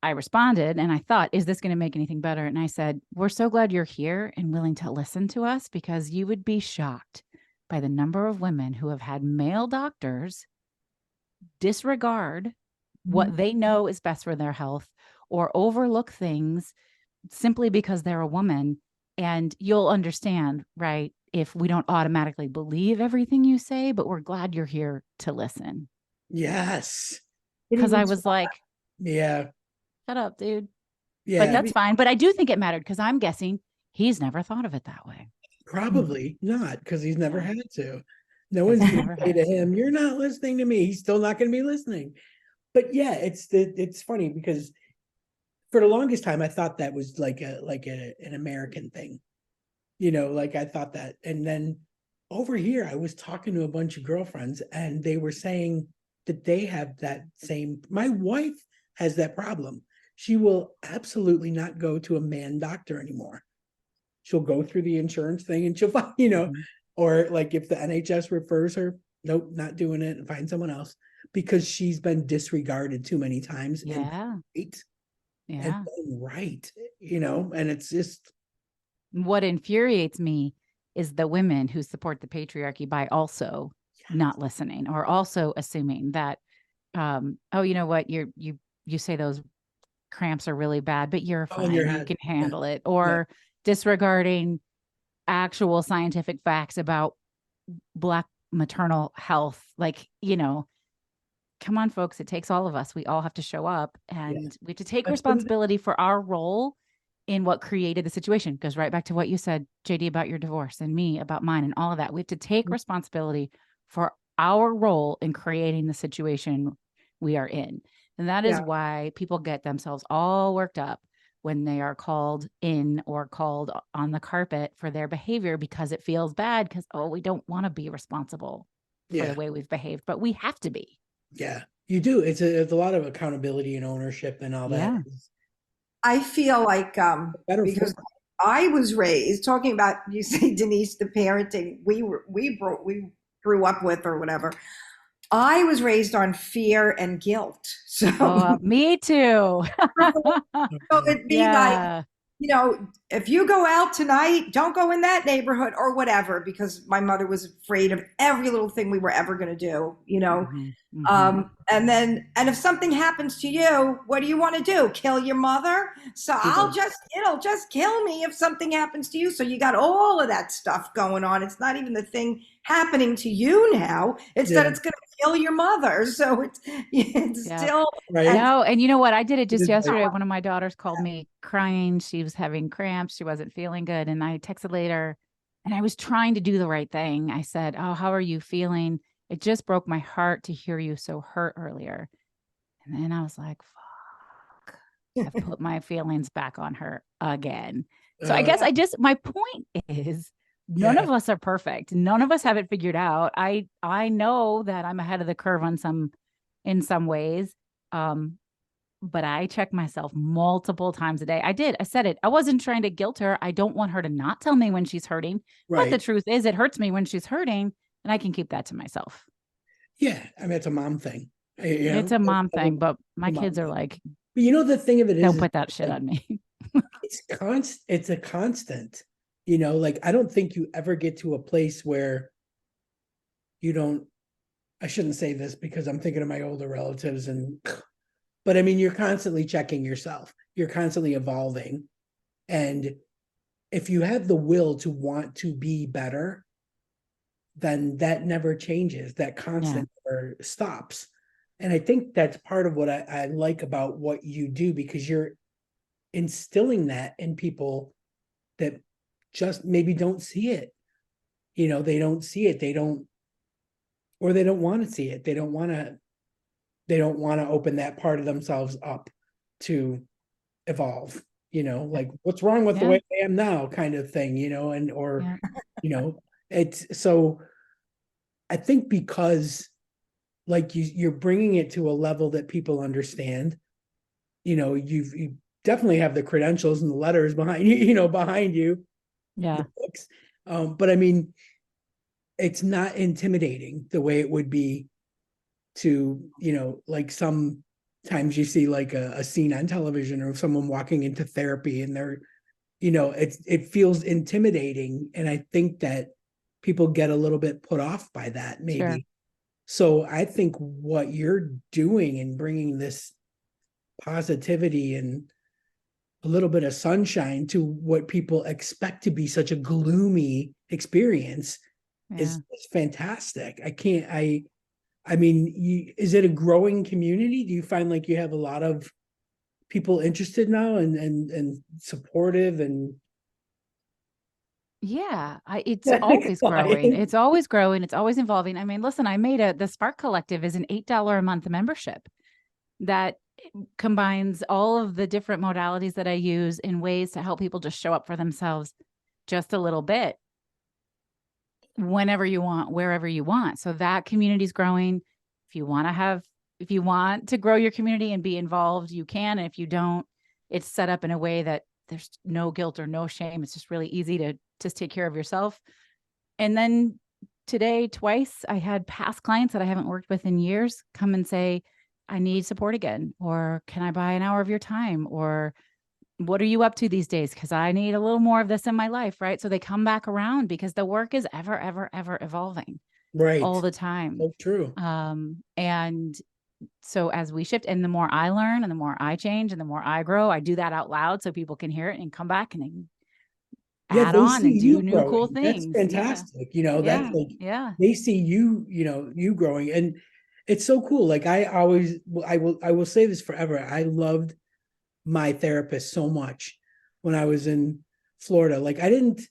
I responded and I thought, is this going to make anything better? And I said, we're so glad you're here and willing to listen to us, because you would be shocked by the number of women who have had male doctors disregard what they know is best for their health or overlook things simply because they're a woman. And you'll understand, right, if we don't automatically believe everything you say, but we're glad you're here to listen. Yes. Because I was like, yeah. shut up, dude. Yeah. But that's fine. But I do think it mattered because I'm guessing he's never thought of it that way. Probably not, because he's never had to. No 'Cause one's he's going never to say had to to. him, "You're not listening to me." He's still not going to be listening. But yeah, it's funny because for the longest time I thought that was like an American thing. Like I thought that. And then over here I was talking to a bunch of girlfriends and they were saying that they have that same. My wife has that problem. She will absolutely not go to a man doctor anymore. She'll go through the insurance thing and she'll find, Mhm. or like if the NHS refers her, nope, not doing it, and find someone else, because she's been disregarded too many times. Yeah. And Yeah. right, and it's just, What infuriates me is the women who support the patriarchy by also not listening or also assuming that, oh, you know what, you say those cramps are really bad, but you're oh, in your fine, you head. can Yeah, handle it, yeah, or disregarding actual scientific facts about Black maternal health. Like, come on, folks, it takes all of us. We all have to show up yeah. and we have to take But responsibility for our role in what created the situation. Goes right back to what you said, JD, about your divorce, and me about mine and all of that. We have to take responsibility for our role in creating the situation we are in. And that is yeah, why people get themselves all worked up when they are called in or called on the carpet for their behavior, because it feels bad because, oh, we don't want to be responsible for the yeah, way we've behaved, but we have to be. yeah. You do. It's a lot of accountability and ownership and all that. Yeah. I feel like Better because for I was raised talking about, you say, Denise, the parenting we grew up with or whatever. I was raised on fear and guilt. So, Me too. so it'd be like, Yeah. if you go out tonight, don't go in that neighborhood or whatever, because my mother was afraid of every little thing we were ever going to do. Mhm, mhm. And if something happens to you, what do you want to do? Kill your mother? So Yeah. it'll just kill me if something happens to you. So you got all of that stuff going on. It's not even the thing happening to you now. It's that Yeah. it's going to kill your mother. So it's Yeah. still, Right. and No, and you know what? I did it It just is like, yesterday. One of my daughters called me crying. She was having cramps. She wasn't feeling good. And I texted later and I was trying to do the right thing. I said, oh, how are you feeling? It just broke my heart to hear you so hurt earlier. And then I was like, fuck, I've put my feelings back on her again. So I guess my point is none yeah, of us are perfect. None of us have it figured out. I know that I'm ahead of the curve in some ways. But I check myself multiple times a day. I said it. I wasn't trying to guilt her. I don't want her to not tell me when she's hurting. But the right. truth is it hurts me when she's hurting, and I can keep that to myself. Yeah. I mean, it's a mom thing. It's a mom thing, but my a mom kids are thing. like, But the thing of it don't is put that shit like, on me. it's a constant, like I don't think you ever get to a place where you don't. I shouldn't say this because I'm thinking of my older relatives, but I mean, you're constantly checking yourself. You're constantly evolving. And if you have the will to want to be better, then that never changes. That constant never stops. And I think that's part of what I like about what you do, because you're instilling that in people that just maybe don't see it. They don't see it. They don't want to see it. They don't want to open that part of themselves up to evolve, like what's wrong with the Yeah. way I am now kind of thing, or, Yeah. it's so I think because like you're bringing it to a level that people understand, you definitely have the credentials and the letters behind behind you, Yeah. the books. But I mean, it's not intimidating the way it would be to, like sometimes you see like a scene on television or someone walking into therapy and they're, it feels intimidating. And I think that people get a little bit put off by that, maybe. Sure. So I think what you're doing and bringing this positivity and a little bit of sunshine to what people expect to be such a gloomy experience Yeah. is fantastic. I mean, is it a growing community? Do you find like you have a lot of people interested now and supportive and Yeah, it's always growing. It's always growing. It's always evolving. I mean, listen, the Spark Collective is an $8 a month membership that combines all of the different modalities that I use in ways to help people just show up for themselves just a little bit whenever you want, wherever you want. So that community is growing. If you want to grow your community and be involved, you can. And if you don't, it's set up in a way that there's no guilt or no shame. It's just really easy to just take care of yourself. And then today, twice, I had past clients that I haven't worked with in years come and say, I need support again, or can I buy an hour of your time? Or what are you up to these days? Because I need a little more of this in my life, right? So they come back around because the work is ever, ever, ever evolving right? all the time. So true. And so as we shift, and the more I learn and the more I change and the more I grow, I do that out loud so people can hear it and come back and they add They on see and do you new cool growing. That's things. fantastic. Yeah. That's like Yeah. they see you, you growing, and it's so cool. Like I will say this forever. I loved my therapist so much when I was in Florida. Like I didn't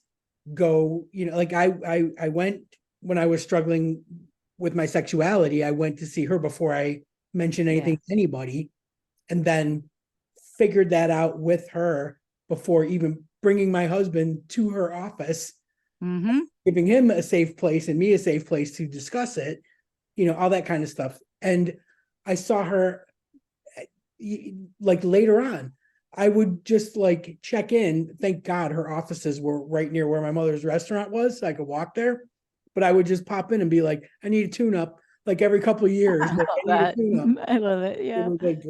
go, like I went when I was struggling with my sexuality. I went to see her before I mentioned anything to anybody, and then figured that out with her before even bringing my husband to her office, Mm-hmm. giving him a safe place and me a safe place to discuss it, all that kind of stuff. And I saw her like later on. I would just like check in. Thank God her offices were right near where my mother's restaurant was, so I could walk there. But I would just pop in and be like, I need a tune up, like every couple of years. Like, I need a tune up. I love it. It Yeah. was like,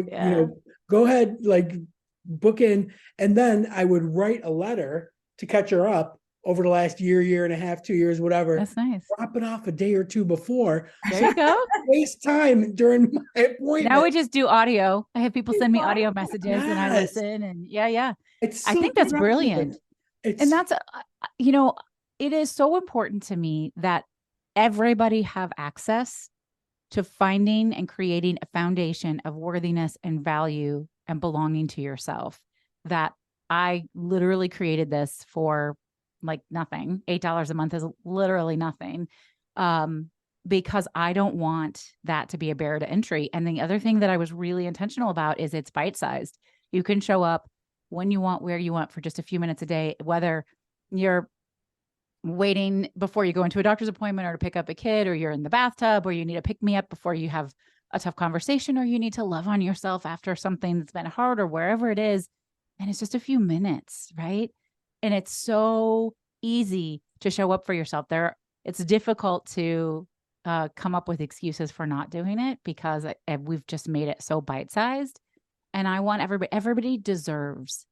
Yeah. go ahead, like book in. And then I would write a letter to catch her up over the last year and a half, 2 years, whatever. That's nice. Drop it off a day or two before. There you go. Waste time during my appointment. Now we just do audio. I have people send me audio messages and I Yes. listen, and yeah. It's I so think that's productive. brilliant. And that's, it is so important to me that everybody have access to finding and creating a foundation of worthiness and value and belonging to yourself. That I literally created this for like nothing. $8 a month is literally nothing. Because I don't want that to be a barrier to entry. And the other thing that I was really intentional about is it's bite-sized. You can show up when you want, where you want for just a few minutes a day, whether you're waiting before you go into a doctor's appointment or to pick up a kid, or you're in the bathtub, or you need to pick me up before you have a tough conversation, or you need to love on yourself after something that's been hard, or wherever it is. And it's just a few minutes, right? And it's so easy to show up for yourself. It's difficult to come up with excuses for not doing it because we've just made it so bite-sized. And I want everybody deserves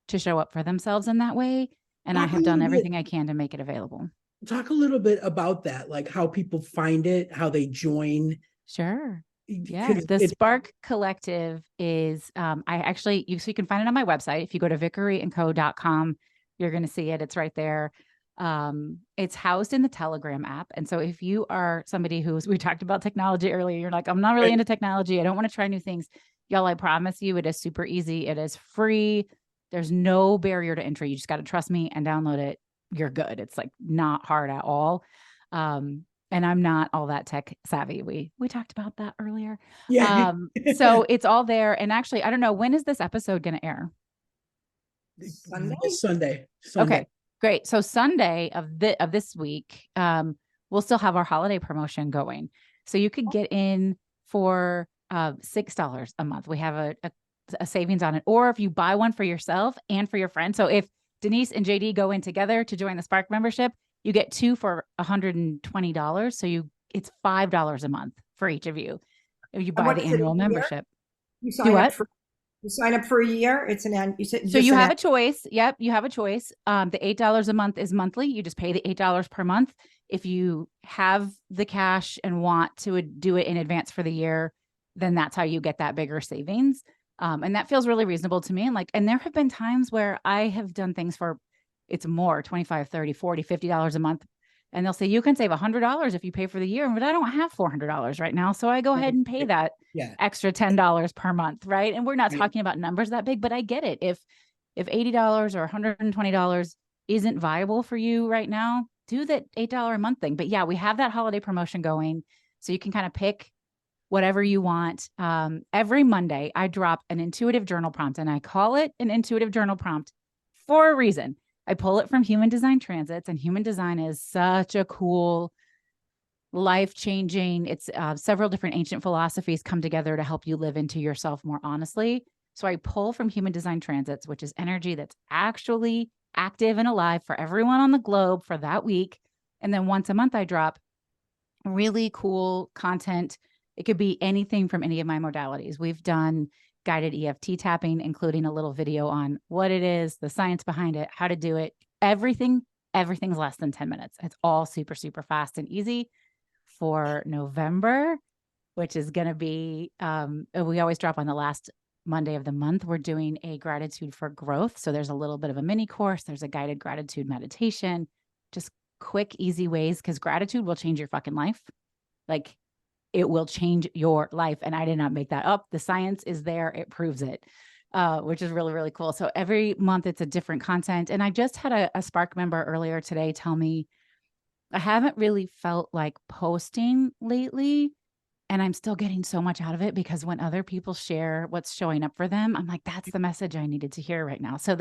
to show up for themselves in that way. And I have done everything I can to make it available. Talk a little bit about that, like how people find it, how they join. Sure. Yeah. The Spark Collective is, so you can find it on my website. If you go to vickeryandco.com, you're going to see it. It's right there. It's housed in the Telegram app. And so if you are somebody we talked about technology earlier, you're like, I'm not really into technology. I don't want to try new things. Y'all, I promise you, it is super easy. It is free. There's no barrier to entry. You just got to trust me and download it. You're good. It's like not hard at all. and I'm not all that tech savvy. We talked about that earlier. Yeah. So it's all there. And actually, I don't know, when is this episode going to air? Sunday? Sunday. Okay, great. So Sunday of this week, we'll still have our holiday promotion going. So you could get in for $6 a month. We have a savings on it. Or if you buy one for yourself and for your friend. So if Denise and JD go in together to join the Spark membership, you get 2 for $120. So it's $5 a month for each of you if you buy the annual membership. You Do what? You sign up for a year. It's you said so you have a choice. Yep, you have a choice. The $8 a month is monthly. You just pay the $8 per month. If you have the cash and want to do it in advance for the year, then that's how you get that bigger savings. And that feels really reasonable to me. And there have been times where I have done things for it's more, 25, 30, 40, $50 a month. And they'll say, you can save $100 if you pay for the year, but I don't have $400 right now. So I go ahead and pay that extra $10 per month. Right. And we're not talking about numbers that big, but I get it. If $80 or $120 isn't viable for you right now, do that $8 a month thing. But yeah, we have that holiday promotion going. So you can kind of pick whatever you want. Every Monday, I drop an intuitive journal prompt, and I call it an intuitive journal prompt for a reason. I pull it from Human Design Transits, and Human Design is such a cool, life-changing. It's several different ancient philosophies come together to help you live into yourself more honestly. So I pull from Human Design Transits, which is energy that's actually active and alive for everyone on the globe for that week. And then once a month, I drop really cool content. It could be anything from any of my modalities. We've done guided EFT tapping, including a little video on what it is, the science behind it, how to do it. Everything's less than 10 minutes. It's all super, super fast and easy. For November, which is going to be, we always drop on the last Monday of the month. We're doing a gratitude for growth. So there's a little bit of a mini course. There's a guided gratitude meditation, just quick, easy ways, because gratitude will change your fucking life. Like, it will change your life. And I did not make that up. The science is there. It proves it, which is really, really cool. So every month it's a different content. And I just had a Spark member earlier today tell me, I haven't really felt like posting lately. And I'm still getting so much out of it, because when other people share what's showing up for them, I'm like, that's the message I needed to hear right now. So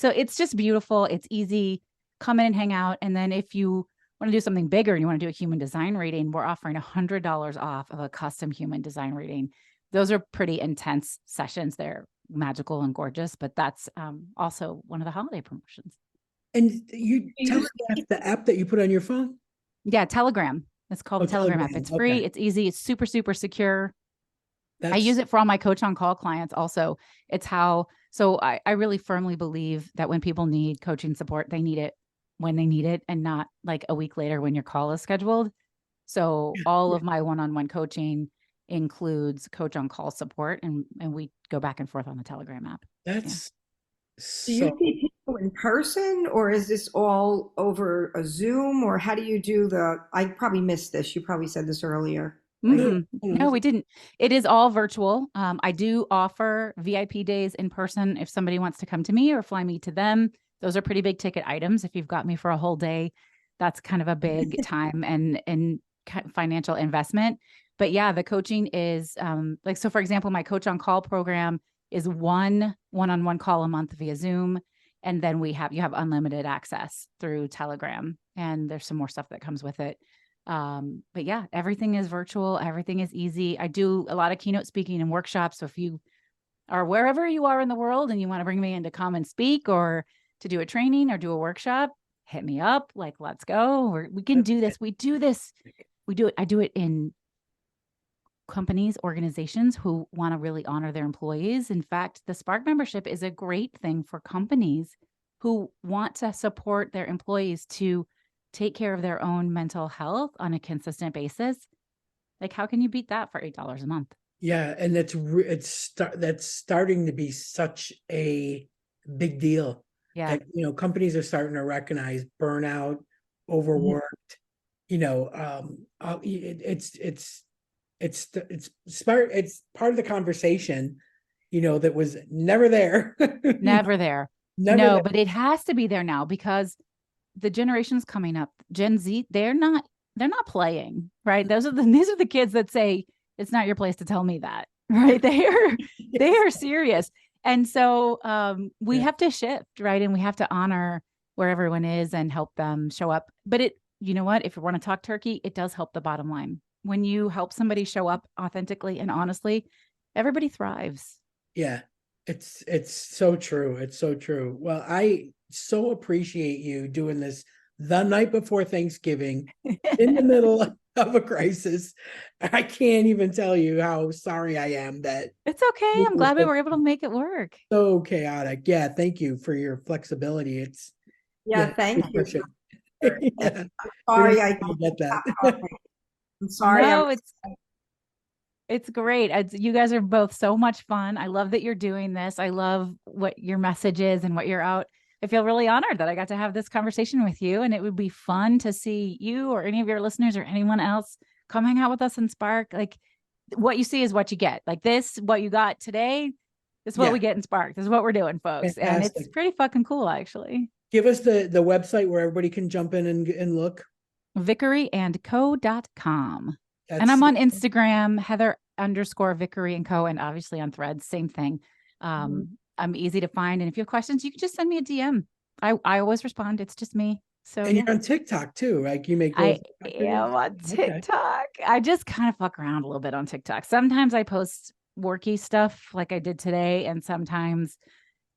it's just beautiful. It's easy. Come in and hang out. And then if you want to do something bigger and you want to do a human design reading, we're offering $100 off of a custom human design reading. Those are pretty intense sessions. They're magical and gorgeous, but that's also one of the holiday promotions. And you Telegraph, the app that you put on your phone? Yeah, Telegram. It's called the Telegram app. It's free. Okay. It's easy. It's super, super secure. I use it for all my coach on call clients also. So I really firmly believe that when people need coaching support, they need it when they need it, and not like a week later when your call is scheduled. So all of my one-on-one coaching includes coach on call support, and we go back and forth on the Telegram app. That's Do you see people in person, or is this all over a Zoom, or how do you do I probably missed this. You probably said this earlier. Mm-hmm. No, we didn't. It is all virtual. I do offer VIP days in person if somebody wants to come to me or fly me to them. Those are pretty big ticket items. If you've got me for a whole day, that's kind of a big time and financial investment. But yeah, the coaching is so for example, my coach on call program is one-on-one call a month via Zoom. And then you have unlimited access through Telegram, and there's some more stuff that comes with it. But yeah, everything is virtual. Everything is easy. I do a lot of keynote speaking and workshops. So if you are wherever you are in the world and you want to bring me in to come and speak, or to do a training or do a workshop, hit me up. Like, let's go. We can do this. We do this. We do it. I do it in companies, organizations who want to really honor their employees. In fact, the Spark membership is a great thing for companies who want to support their employees to take care of their own mental health on a consistent basis. Like, how can you beat that for $8 a month? Yeah. And that's starting to be such a big deal. Yeah. That, companies are starting to recognize burnout, overworked, it's part of the conversation, that was never there. Never there. No, but it has to be there now, because the generations coming up, Gen Z, they're they're not playing, right? These are the kids that say, it's not your place to tell me that, right? They are serious. And so we have to shift, right? And we have to honor where everyone is and help them show up. But you know what? If you want to talk turkey, it does help the bottom line. When you help somebody show up authentically and honestly, everybody thrives. Yeah, it's so true. It's so true. Well, I so appreciate you doing this the night before Thanksgiving in the middle of a crisis. I can't even tell you how sorry I am that it's okay. I'm glad we were able to make it work. So chaotic. Yeah, thank you for your flexibility. It's thank you. Yeah. Sorry, I get that. I'm sorry. No, it's great. You guys are both so much fun. I love that you're doing this. I love what your message is and what you're out. I feel really honored that I got to have this conversation with you, and it would be fun to see you or any of your listeners or anyone else come hang out with us in Spark. Like, what you see is what you get. Like this, what you got today, this is what we get in Spark. This is what we're doing, folks. Fantastic. And it's pretty fucking cool, actually. Give us the website where everybody can jump in and look. vickeryandco.com. And I'm on Instagram, Heather_Vickery&Co, and obviously on Threads, same thing. I'm easy to find. And if you have questions, you can just send me a DM. I always respond. It's just me. So, and you're on TikTok too, like you make. I am on TikTok. Okay. I just kind of fuck around a little bit on TikTok. Sometimes I post worky stuff like I did today, and sometimes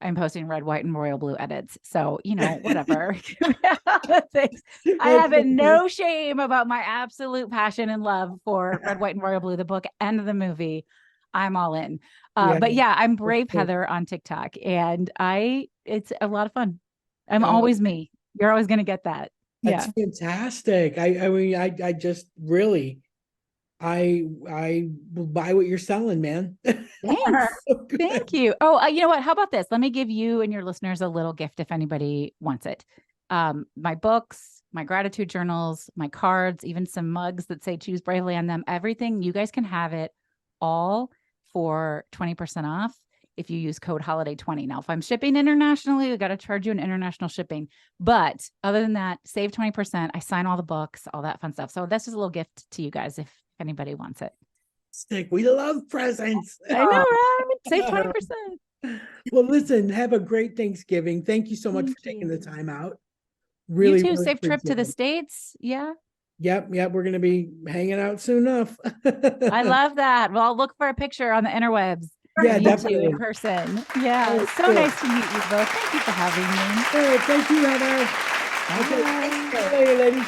I'm posting red, white, and royal blue edits. So, whatever. Thanks. I have no shame about my absolute passion and love for red, white, and royal blue, the book and the movie. I'm all in. But yeah, I'm Brave Heather on TikTok, and it's a lot of fun. I'm always me. You're always going to get that. That's fantastic. I mean, I just really, I will buy what you're selling, man. Thanks. So thank you. Oh, you know what? How about this? Let me give you and your listeners a little gift if anybody wants it. My books, my gratitude journals, my cards, even some mugs that say choose bravely on them, everything. You guys can have it all for 20% off if you use code holiday20. Now, if I'm shipping internationally, we got to charge you an international shipping. But other than that, save 20%. I sign all the books, all that fun stuff. So this is a little gift to you guys if anybody wants it. Stick. We love presents. I know, right? Save 20%. Well, listen, have a great Thanksgiving. Thank you so much for taking the time out. Really, you too. Really safe trip to the States. Yeah. Yep. We're going to be hanging out soon enough. I love that. Well, I'll look for a picture on the interwebs. Yeah, definitely. In person. Yeah. It's so nice to meet you both. Thank you for having me. Hey, thank you, Heather. Okay. See you, ladies.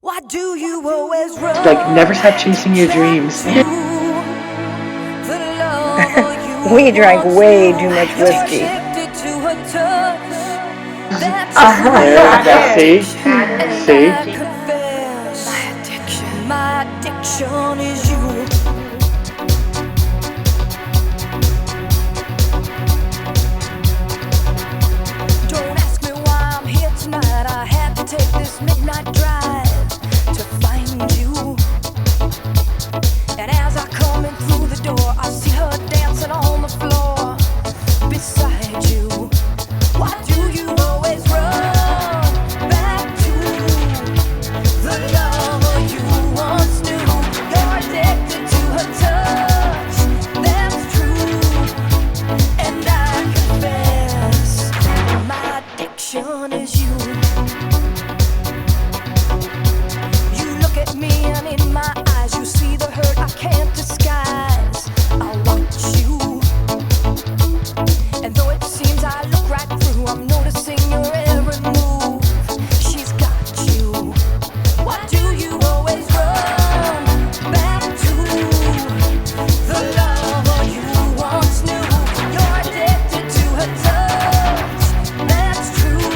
Why do you always run? Like, never stop chasing your dreams. We drank way too much whiskey. Yeah, see? My addiction is you. Don't ask me why I'm here tonight. I had to take this midnight drive to find you. And as I come in through the door, I see her dancing on the floor beside you. Why do you always run back to the lover you once knew? You're addicted to her touch, that's true. And I confess, my addiction is you. You look at me and in my eyes you see the hurt I can't disguise. I watch you, and though it seems I look right through, I'm noticing your every move. She's got you. Why do you always run back to the lover you once knew? You're addicted to her touch, that's true.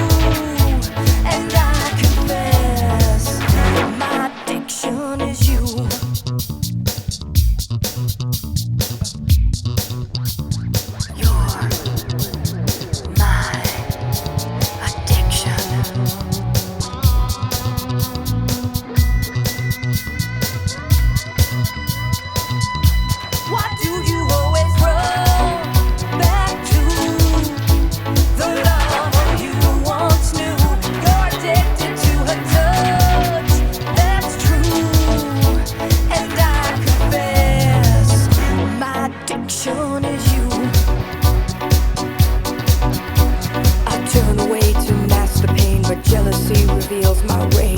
Jealousy reveals my rage.